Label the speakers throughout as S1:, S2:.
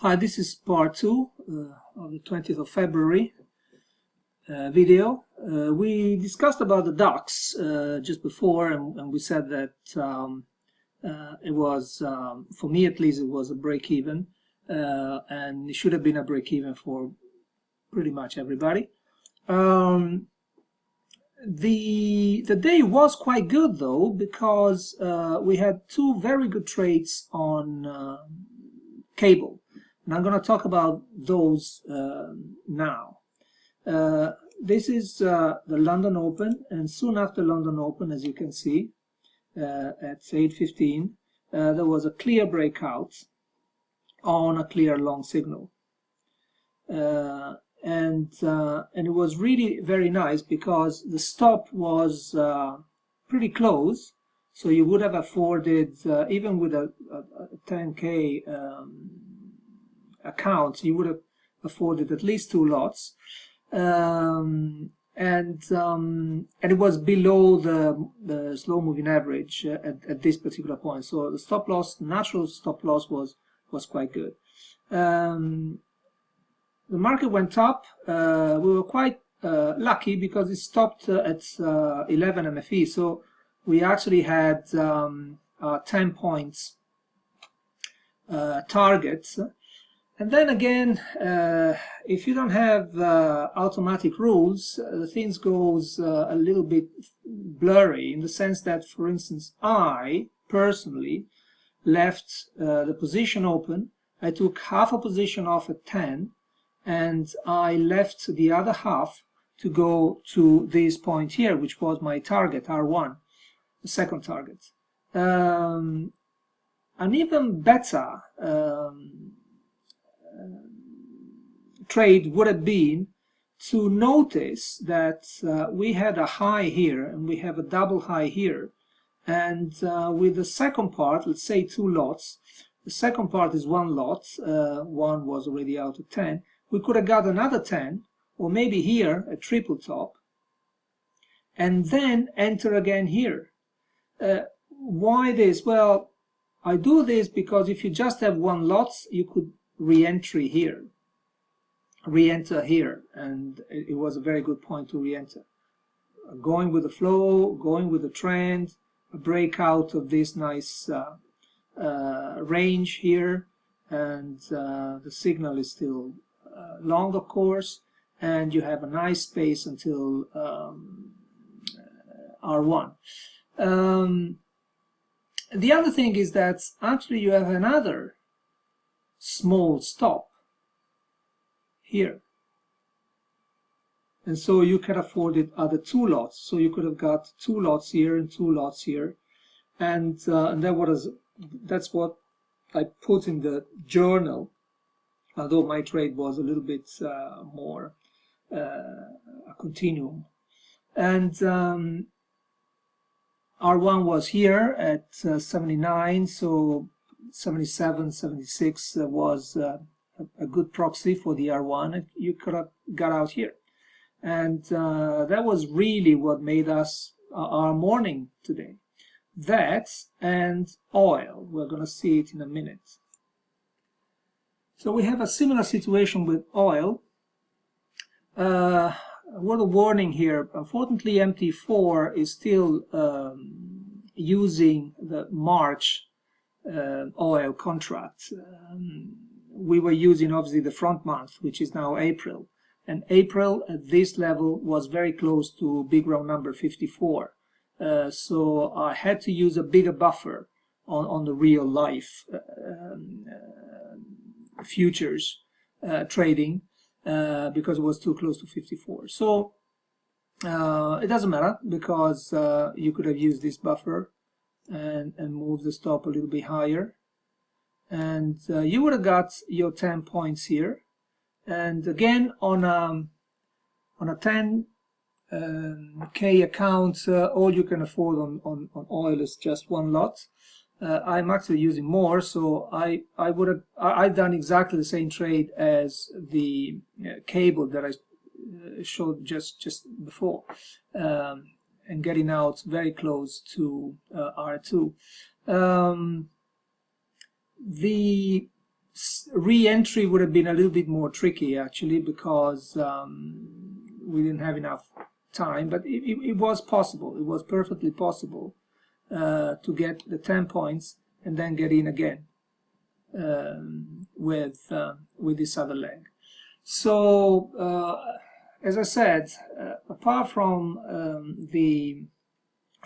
S1: Hi, this is part 2 of the 20th of February video. We discussed about the DAX just before, and we said that it was, for me at least, it was a break-even, and it should have been a break-even for pretty much everybody. The day was quite good though, because we had two very good trades on cable. And I'm going to talk about those now. This is the London Open, and soon after London Open, as you can see, at 8:15, there was a clear breakout on a clear long signal. And it was really very nice because the stop was pretty close, so you would have afforded, even with a 10K account, you would have afforded at least 2 lots, and it was below the slow moving average at this particular point. So the stop loss, natural stop loss, was quite good. The market went up. We were quite lucky because it stopped at 11 MFE, so we actually had 10 points targets. And then again, if you don't have automatic rules, things goes a little bit blurry, in the sense that, for instance, I personally left the position open. I took half a position off at 10, and I left the other half to go to this point here, which was my target, R1, the second target. An even better trade would have been to notice that we had a high here and we have a double high here, and with the second part, let's say 2 lots, the second part is 1 lot, 1 was already out of 10, we could have got another 10, or maybe here a triple top, and then enter again here. Why this? Well, I do this because if you just have 1 lot, you could re-enter here, and it was a very good point to re-enter. Going with the flow, going with the trend, a breakout of this nice range here, and the signal is still long, of course, and you have a nice space until R1. The other thing is that actually you have another small stop here, and so you can afford it other 2 lots. So you could have got 2 lots here and 2 lots here, and that's what I put in the journal, although my trade was a little bit more a continuum. And R1 was here at 79, so 77, 76 was a good proxy for the R1. You could have got out here, and that was really what made us our morning today. That and oil, we're going to see it in a minute. So we have a similar situation with oil. A word of warning here: unfortunately, MT4 is still using the March oil contract. We were using obviously the front month, which is now April, and April at this level was very close to big round number 54, so I had to use a bigger buffer on the real life futures trading because it was too close to 54. So it doesn't matter, because you could have used this buffer and moved the stop a little bit higher, and you would have got your 10 points here. And again, on a 10K account, all you can afford on oil is just 1 lot. I'm actually using more, so I've done exactly the same trade as the cable that I showed just before, and getting out very close to R2. The re-entry would have been a little bit more tricky actually, because we didn't have enough time, but it was possible. It was perfectly possible to get the 10 points and then get in again with this other leg. So as I said, apart from the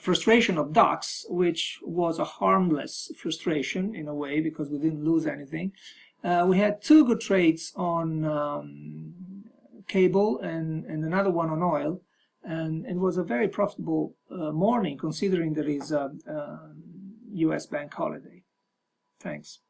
S1: frustration of ducks, which was a harmless frustration in a way because we didn't lose anything, we had two good trades on cable and another one on oil, and it was a very profitable morning considering there is a US bank holiday. Thanks.